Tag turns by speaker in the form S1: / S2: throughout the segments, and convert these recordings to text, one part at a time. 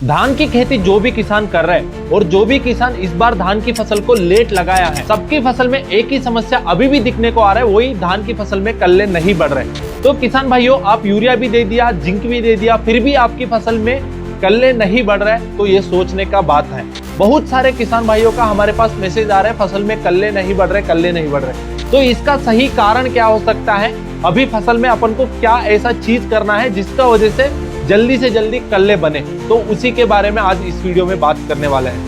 S1: धान की खेती जो भी किसान कर रहे हैं और जो भी किसान इस बार धान की फसल को लेट लगाया है, सबकी फसल में एक ही समस्या अभी भी दिखने को आ रहा है, वही धान की फसल में कल्ले नहीं बढ़ रहे। तो किसान भाइयों, आप यूरिया भी दे दिया, जिंक भी दे दिया, फिर भी आपकी फसल में कल्ले नहीं बढ़ रहे, तो ये सोचने का बात है। बहुत सारे किसान भाइयों का हमारे पास मैसेज आ रहा है, फसल में कल्ले नहीं बढ़ रहे, कल्ले नहीं बढ़ रहे। तो इसका सही कारण क्या हो सकता है? अभी फसल में अपन को क्या ऐसा चीज करना है जिसका वजह से जल्दी से जल्दी कल्ले बने, तो उसी के बारे में आज इस वीडियो में बात करने वाले हैं।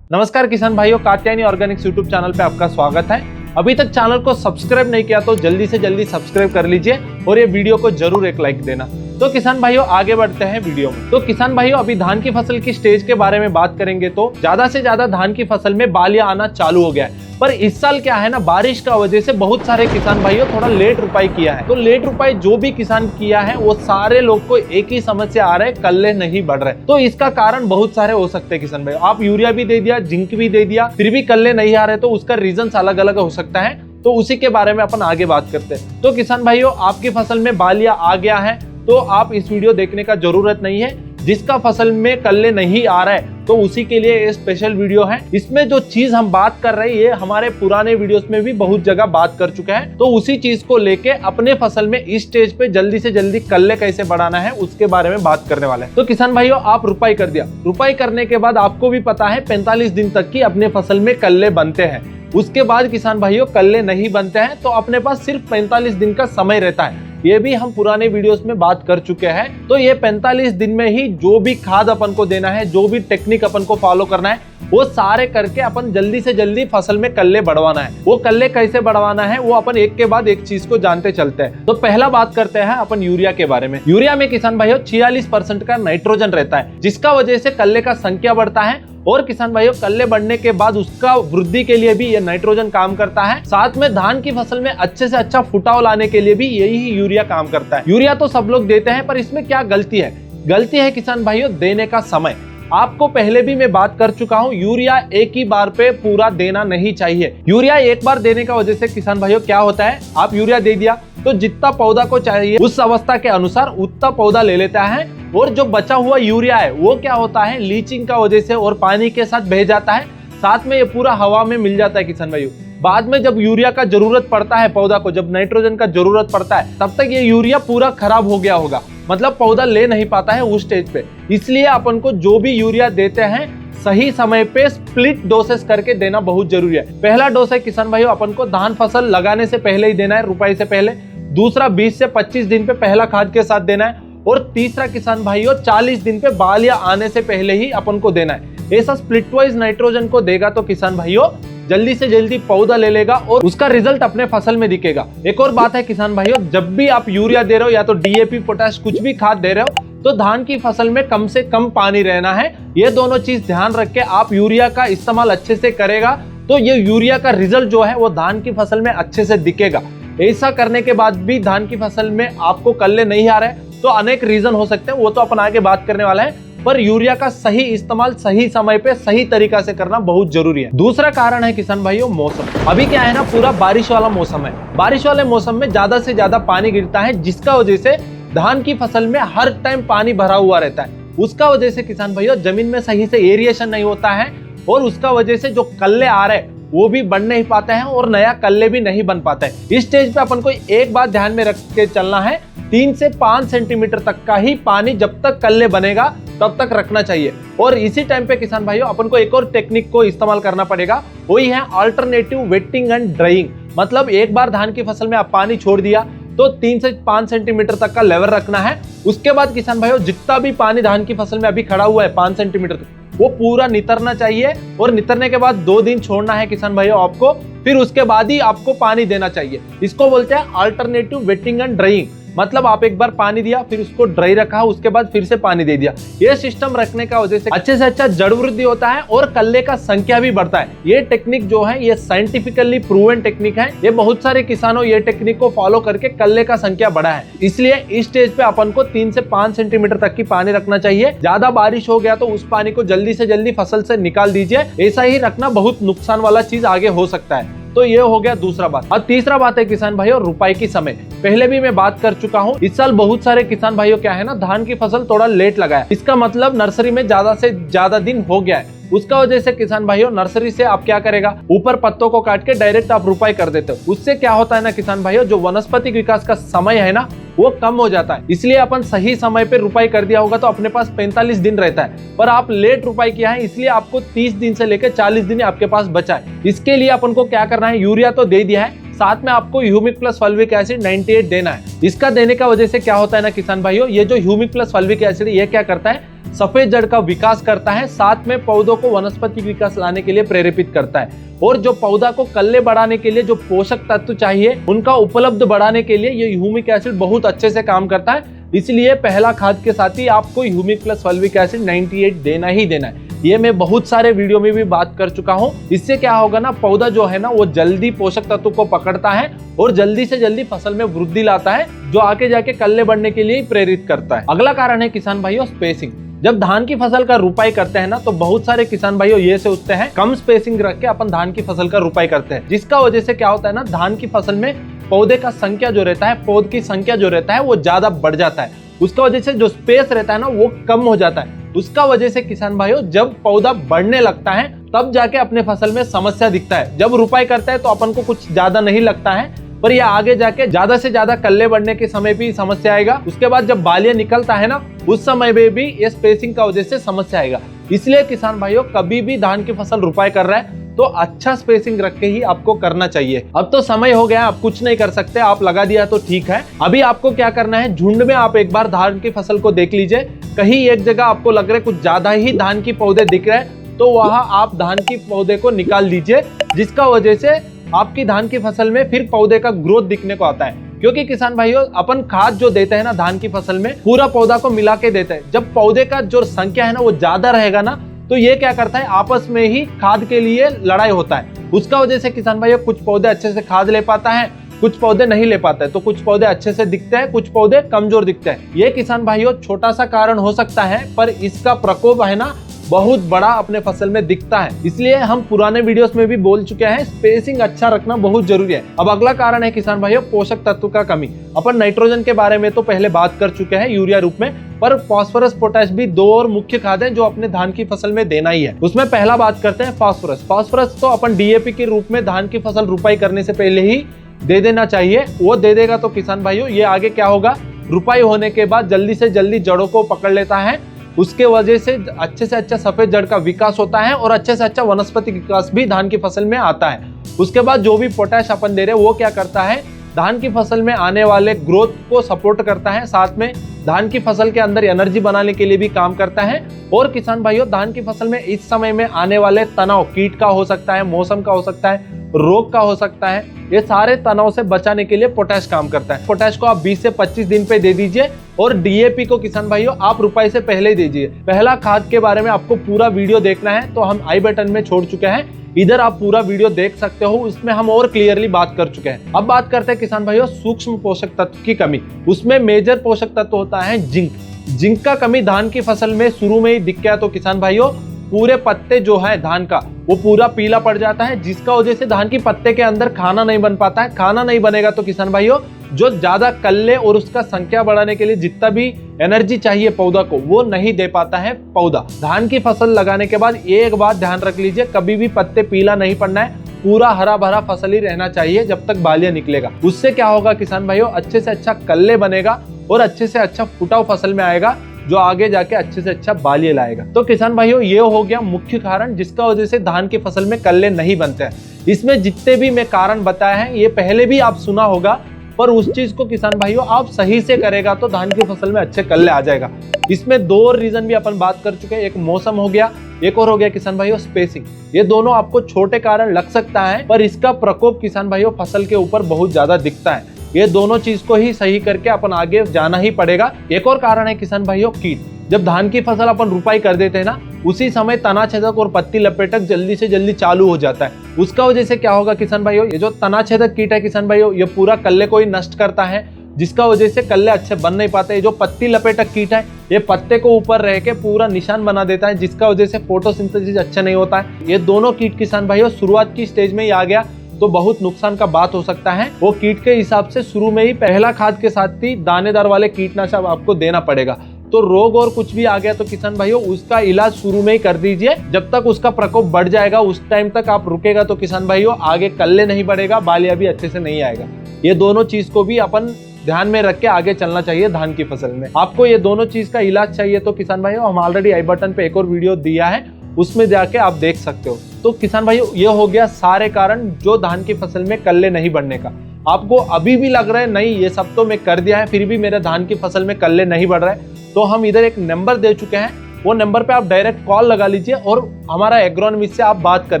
S1: नमस्कार किसान भाइयों, कात्यायनी ऑर्गेनिक्स यूट्यूब चैनल पे आपका स्वागत है। अभी तक चैनल को सब्सक्राइब नहीं किया तो जल्दी से जल्दी सब्सक्राइब कर लीजिए और ये वीडियो को जरूर एक लाइक देना। तो किसान भाइयों, आगे बढ़ते हैं वीडियो में। तो किसान भाइयों, अभी धान की फसल की स्टेज के बारे में बात करेंगे तो ज्यादा से ज्यादा धान की फसल में बालियां आना चालू हो गया है। पर इस साल क्या है ना, बारिश का वजह से बहुत सारे किसान भाइयों थोड़ा लेट रुपाई किया है। तो लेट रुपाई जो भी किसान किया है वो सारे लोग को एक ही समस्या आ रहा है, कल्ले नहीं बढ़ रहे। तो इसका कारण बहुत सारे हो सकते हैं किसान भाई। आप यूरिया भी दे दिया, जिंक भी दे दिया, फिर भी कल्ले नहीं आ रहे, तो उसका रीजन अलग अलग हो सकता है। तो उसी के बारे में अपन आगे बात करते हैं। तो किसान भाइयों, आपकी फसल में बालियां आ गया है तो आप इस वीडियो देखने का जरूरत नहीं है। जिसका फसल में कल्ले नहीं आ रहा है तो उसी के लिए ये स्पेशल वीडियो है। इसमें जो चीज हम बात कर रहे हैं ये हमारे पुराने वीडियोस में भी बहुत जगह बात कर चुके हैं। तो उसी चीज को लेके अपने फसल में इस स्टेज पे जल्दी से जल्दी कल्ले कैसे बढ़ाना है उसके बारे में बात करने वाले हैं। तो किसान भाइयों, आप रुपाई कर दिया, रुपाई करने के बाद आपको भी पता है 45 दिन तक की अपने फसल में कल्ले बनते हैं। उसके बाद किसान भाइयों कल्ले नहीं बनते हैं तो अपने पास सिर्फ 45 दिन का समय रहता है। ये भी हम पुराने वीडियोस में बात कर चुके हैं। तो ये 45 दिन में ही जो भी खाद अपन को देना है, जो भी टेक्निक अपन को फॉलो करना है, वो सारे करके अपन जल्दी से जल्दी फसल में कल्ले बढ़वाना है। वो कल्ले कैसे बढ़वाना है वो अपन एक के बाद एक चीज को जानते चलते हैं। तो पहला बात करते हैं अपन यूरिया के बारे में। यूरिया में किसान भाइयों 46% का नाइट्रोजन रहता है, जिसका वजह से कल्ले का संख्या बढ़ता है। और किसान भाइयों, कल्ले बढ़ने के बाद उसका वृद्धि के लिए भी ये नाइट्रोजन काम करता है। साथ में धान की फसल में अच्छे से अच्छा फुटाव लाने के लिए भी यही यूरिया काम करता है। यूरिया तो सब लोग देते हैं, पर इसमें क्या गलती है? गलती है किसान भाइयों देने का समय। आपको पहले भी मैं बात कर चुका हूँ, यूरिया एक ही बार पे पूरा देना नहीं चाहिए। यूरिया एक बार देने का वजह से किसान भाइयों क्या होता है, आप यूरिया दे दिया तो जितना पौधा को चाहिए उस अवस्था के अनुसार उतना पौधा ले लेता है, और जो बचा हुआ यूरिया है वो क्या होता है, लीचिंग का वजह से और पानी के साथ बह जाता है। साथ में ये पूरा हवा में मिल जाता है किसान भाइयों। बाद में जब यूरिया का जरूरत पड़ता है पौधा को, जब नाइट्रोजन का जरूरत पड़ता है, तब तक ये यूरिया पूरा खराब हो गया होगा, मतलब पौधा ले नहीं पाता है उस स्टेज पे। इसलिए अपन को जो भी यूरिया देते हैं सही समय पे स्प्लिट डोसेस करके देना बहुत जरूरी है। पहला डोज है किसान भाइयों अपन को धान फसल लगाने से पहले ही देना है, रुपाई से पहले। दूसरा 20 से 25 दिन पे पहला खाद के साथ देना है। और तीसरा किसान भाइयों 40 दिन पे बालियां आने से पहले ही अपन को देना है। ऐसा स्प्लिट वाइज नाइट्रोजन को देगा तो किसान भाइयों जल्दी से जल्दी पौधा ले लेगा और उसका रिजल्ट अपने फसल में दिखेगा। एक और बात है किसान भाइयों, जब भी आप यूरिया दे रहे हो या तो डीएपी, पोटाश, कुछ भी खाद दे रहे हो, तो धान की फसल में कम से कम पानी रहना है। ये दोनों चीज ध्यान रख के आप यूरिया का इस्तेमाल अच्छे से करेगा तो ये यूरिया का रिजल्ट जो है वो धान की फसल में अच्छे से दिखेगा। ऐसा करने के बाद भी धान की फसल में आपको कल्ले नहीं आ रहे तो अनेक रीजन हो सकते हैं, वो तो अपन आगे बात करने वाला है। पर यूरिया का सही इस्तेमाल सही समय पे सही तरीका से करना बहुत जरूरी है। दूसरा कारण है किसान भाइयों मौसम। अभी क्या है ना, पूरा बारिश वाला मौसम है। बारिश वाले मौसम में ज्यादा से ज्यादा पानी गिरता है, जिसका वजह से धान की फसल में हर टाइम पानी भरा हुआ रहता है। उसका वजह से किसान भाइयों जमीन में सही से एरिएशन नहीं होता है, और उसका वजह से जो कल्ले आ रहे हैं वो भी बढ़ नहीं पाते हैं और नया कल्ले भी नहीं बन पाते हैं। इस स्टेज पे अपन को एक बात ध्यान में रख के चलना है, 3 से 5 सेंटीमीटर तक का ही पानी जब तक कल्ले बनेगा तब तक रखना चाहिए। और इसी टाइम पे किसान भाइयों अपन को एक और टेक्निक को इस्तेमाल करना पड़ेगा, वही है अल्टरनेटिव वेटिंग एंड ड्राइंग। मतलब एक बार धान की फसल में आप पानी छोड़ दिया तो 3 से 5 सेंटीमीटर तक का लेवल रखना है। उसके बाद किसान भाइयों जितना भी पानी धान की फसल में अभी खड़ा हुआ है 5 सेंटीमीटर तक, वो पूरा नितरना चाहिए। और नितरने के बाद 2 दिन छोड़ना है किसान भाइयों आपको, फिर उसके बाद ही आपको पानी देना चाहिए। इसको बोलते हैं अल्टरनेटिव वेटिंग एंड ड्राइंग। मतलब आप एक बार पानी दिया, फिर उसको ड्राई रखा, उसके बाद फिर से पानी दे दिया। ये सिस्टम रखने का वजह से अच्छे अच्छा जड़ वृद्धि होता है और कल्ले का संख्या भी बढ़ता है। ये टेक्निक जो है ये साइंटिफिकली प्रूवन टेक्निक है। ये बहुत सारे किसानों ये टेक्निक को फॉलो करके कल्ले का संख्या बढ़ा है। इसलिए इस स्टेज पे अपन को 3 से 5 सेंटीमीटर तक की पानी रखना चाहिए। ज्यादा बारिश हो गया तो उस पानी को जल्दी से जल्दी फसल से निकाल दीजिए। ऐसा ही रखना बहुत नुकसान वाला चीज आगे हो सकता है। तो ये हो गया दूसरा बात। और तीसरा बात है किसान भाइयों रुपाई की समय। पहले भी मैं बात कर चुका हूँ। इस साल बहुत सारे किसान भाइयों क्या है ना, धान की फसल थोड़ा लेट लगाया, इसका मतलब नर्सरी में ज्यादा से ज्यादा दिन हो गया है। उसका वजह से किसान भाइयों नर्सरी से आप क्या करेगा, ऊपर पत्तों को काट के डायरेक्ट आप रुपाई कर देते हो। उससे क्या होता है ना किसान भाइयों, जो वनस्पतिक विकास का समय है ना वो कम हो जाता है। इसलिए अपन सही समय पे रुपाई कर दिया होगा तो अपने पास 45 दिन रहता है, पर आप लेट रुपाई किया है इसलिए आपको 30 दिन से लेकर 40 दिन आपके पास बचा है। इसके लिए अपन को क्या करना है, यूरिया तो दे दिया है, साथ में आपको ह्यूमिक प्लस फल्विक एसिड 98 देना है। इसका देने का वजह से क्या होता है ना किसान भाइयों, ये जो ह्यूमिक प्लस फल्विक एसिड ये क्या करता है, सफेद जड़ का विकास करता है, साथ में पौधों को वनस्पति विकास लाने के लिए प्रेरित करता है। और जो पौधा को कल्ले बढ़ाने के लिए जो पोषक तत्व चाहिए उनका उपलब्ध बढ़ाने के लिए ये ह्यूमिक एसिड बहुत अच्छे से काम करता है। इसलिए पहला खाद के साथ ही आपको ह्यूमिक प्लस फल्विक एसिड 98 देना ही देना है। ये मैं बहुत सारे वीडियो में भी बात कर चुका हूँ। इससे क्या होगा ना, पौधा जो है ना वो जल्दी पोषक तत्व को पकड़ता है और जल्दी से जल्दी फसल में वृद्धि लाता है, जो आगे जाके कल्ले बढ़ने के लिए प्रेरित करता है। अगला कारण है किसान भाइयों स्पेसिंग। जब धान की फसल का रुपाई करते हैं ना तो बहुत सारे किसान भाइयों ये सोचते हैं कम स्पेसिंग रख के अपन धान की फसल का रुपाई करते हैं, जिसका वजह से क्या होता है ना, धान की फसल में पौधे का संख्या जो रहता है, पौध की संख्या जो रहता है वो ज्यादा बढ़ जाता है। उसका वजह से जो स्पेस रहता है ना वो कम हो जाता है। उसका वजह से किसान भाइयों जब पौधा बढ़ने लगता है तब जाके अपने फसल में समस्या दिखता है। जब रुपाई करता है तो अपन को कुछ ज्यादा नहीं लगता है, पर ये आगे जाके ज्यादा से ज्यादा कल्ले बढ़ने के समय भी समस्या आएगा। उसके बाद जब बालियां निकलता है ना उस समय में भी ये स्पेसिंग का वजह से समस्या आएगा। इसलिए किसान भाइयों कभी भी धान की फसल रुपाई कर रहा है तो अच्छा स्पेसिंग रख के ही आपको करना चाहिए। अब तो समय हो गया, आप कुछ नहीं कर सकते, आप लगा दिया तो ठीक है। अभी आपको क्या करना है, झुंड में आप एक बार धान की फसल को देख लीजिए, कहीं एक जगह आपको लग रहा है कुछ ज्यादा ही धान की पौधे दिख रहे हैं तो वहां आप धान की पौधे को निकाल दीजिए, जिसका वजह से आपकी धान की फसल में फिर पौधे का ग्रोथ दिखने को आता है। क्योंकि किसान भाइयों अपन खाद जो देते हैं ना धान की फसल में पूरा पौधा को मिला के देते हैं। जब पौधे का जो संख्या है ना वो ज्यादा रहेगा ना तो ये क्या करता है, आपस में ही खाद के लिए लड़ाई होता है। उसका वजह से किसान भाइयों कुछ पौधे अच्छे से खाद ले पाता है, कुछ पौधे नहीं ले पाते हैं, तो कुछ पौधे अच्छे से दिखते हैं, कुछ पौधे कमजोर दिखते हैं। ये किसान भाइयों छोटा सा कारण हो सकता है, पर इसका प्रकोप है ना बहुत बड़ा अपने फसल में दिखता है। इसलिए हम पुराने वीडियोस में भी बोल चुके हैं स्पेसिंग अच्छा रखना बहुत जरूरी है। अब अगला कारण है किसान भाइयों पोषक तत्व का कमी। अपन नाइट्रोजन के बारे में तो पहले बात कर चुके हैं यूरिया रूप में, पर फास्फोरस पोटैश भी दो और मुख्य खाद हैं जो अपने धान की फसल में देना ही है। उसमें पहला बात करते हैं फास्फोरस। फास्फोरस तो अपन डीएपी के रूप में धान की फसल रुपाई करने से पहले ही दे देना चाहिए। वो दे देगा तो किसान भाइयों ये आगे क्या होगा, रुपाई होने के बाद जल्दी से जल्दी जड़ों को पकड़ लेता है, उसके वजह से अच्छा सफेद जड़ का विकास होता है और अच्छे से अच्छा वनस्पति विकास भी धान की फसल में आता है। उसके बाद जो भी पोटैश अपन दे रहे हैं वो क्या करता है, धान की फसल में आने वाले ग्रोथ को सपोर्ट करता है, साथ में धान की फसल के अंदर एनर्जी बनाने के लिए भी काम करता है। और किसान भाइयों धान की फसल में इस समय में आने वाले तनाव, कीट का हो सकता है, मौसम का हो सकता है, रोग का हो सकता है, ये सारे तनाव से बचाने के लिए पोटैश काम करता है। पोटैश को आप 20 से 25 दिन पे दे दीजिए और डीएपी को किसान भाइयों आप रुपाई से पहले ही दीजिए। पहला खाद के बारे में आपको पूरा वीडियो देखना है तो हम आई बटन में छोड़ चुके हैं, इधर आप पूरा वीडियो देख सकते हो, उसमें हम और क्लियरली बात कर चुके हैं। अब बात करते हैं किसान भाइयों सूक्ष्म पोषक तत्व की कमी। उसमें मेजर पोषक तत्व होता है जिंक। जिंक का कमी धान की फसल में शुरू में ही दिख गया तो किसान भाइयों पूरे पत्ते जो है धान का वो पूरा पीला पड़ जाता है, जिसका वजह से धान की पत्ते के अंदर खाना नहीं बन पाता है। खाना नहीं बनेगा तो किसान भाइयों जो ज्यादा कल्ले और उसका संख्या बढ़ाने के लिए जितना भी एनर्जी चाहिए पौधा को वो नहीं दे पाता है पौधा। धान की फसल लगाने के बाद एक बात ध्यान रख लीजिए, कभी भी पत्ते पीला नहीं पड़ना है, पूरा हरा भरा फसल ही रहना चाहिए जब तक बालियां निकलेगा। उससे क्या होगा किसान भाइयों, अच्छे से अच्छा कल्ले बनेगा और अच्छे से अच्छा फुटाव फसल में आएगा जो आगे जाके अच्छे से अच्छा बालियां लाएगा। तो किसान भाइयों ये हो गया मुख्य कारण जिसका वजह से धान की फसल में कल्ले नहीं बनते हैं। इसमें जितने भी मैं कारण बताए हैं ये पहले भी आप सुना होगा, पर उस चीज को किसान भाइयों आप सही से करेगा तो धान की फसल में अच्छे कल्ले आ जाएगा। इसमें दो और रीजन भी अपन बात कर चुके हैं, एक मौसम हो गया, एक और हो गया किसान भाइयों स्पेसिंग। ये दोनों आपको छोटे कारण लग सकता है पर इसका प्रकोप किसान भाइयों फसल के ऊपर बहुत ज्यादा दिखता है। ये दोनों चीज को ही सही करके अपन आगे जाना ही पड़ेगा। एक और कारण है किसान भाइयों कीट। जब धान की फसल अपन रुपाई कर देते हैं ना उसी समय तना छेदक और पत्ती लपेटक जल्दी से जल्दी चालू हो जाता है। उसका वजह से क्या होगा किसान भाइयों, ये जो तना छेदक कीट है किसान भाइयों ये पूरा कल्ले को ही नष्ट करता है, जिसका वजह से कल्ले अच्छे बन नहीं पाते। ये जो पत्ती लपेटक कीट है ये पत्ते को ऊपर रह के पूरा निशान बना देता है, जिसका वजह से फोटोसिंथेसिस अच्छा नहीं होता है। ये दोनों कीट किसान भाइयों शुरुआत की स्टेज में ही आ गया तो बहुत नुकसान का बात हो सकता है। वो कीट के हिसाब से शुरू में ही पहला खाद के साथ ही दानेदार वाले कीटनाशक आपको देना पड़ेगा। तो रोग और कुछ भी आ गया तो किसान भाइयों उसका इलाज शुरू में ही कर दीजिए। जब तक उसका प्रकोप बढ़ जाएगा उस टाइम तक आप रुकेगा तो किसान भाइयों आगे कल्ले नहीं बढ़ेगा, बालिया भी अच्छे से नहीं आएगा। ये दोनों चीज को भी अपन ध्यान में रख के आगे चलना चाहिए धान की फसल में। आपको ये दोनों चीज का इलाज चाहिए तो किसान भाइयों हम ऑलरेडी आई बटन पे एक और वीडियो दिया है, उसमें जाके आप देख सकते हो। तो किसान भाइयों ये हो गया सारे कारण जो धान की फसल में कल्ले नहीं बढ़ने का। आपको अभी भी लग रहा है नहीं ये सब तो मैं कर दिया है फिर भी मेरे धान की फसल में कल्ले नहीं बढ़ रहे, तो हम इधर एक नंबर दे चुके हैं, वो नंबर पे आप डायरेक्ट कॉल लगा लीजिए और हमारा एग्रोनॉमिस्ट से आप बात कर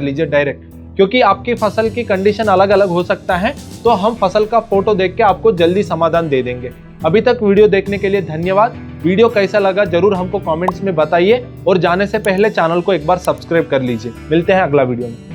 S1: लीजिए डायरेक्ट, क्योंकि आपकी फसल की कंडीशन अलग अलग हो सकता है। तो हम फसल का फोटो देख के आपको जल्दी समाधान दे देंगे। अभी तक वीडियो देखने के लिए धन्यवाद। वीडियो कैसा लगा जरूर हमको कमेंट्स में बताइए और जाने से पहले चैनल को एक बार सब्सक्राइब कर लीजिए। मिलते हैं अगला वीडियो में।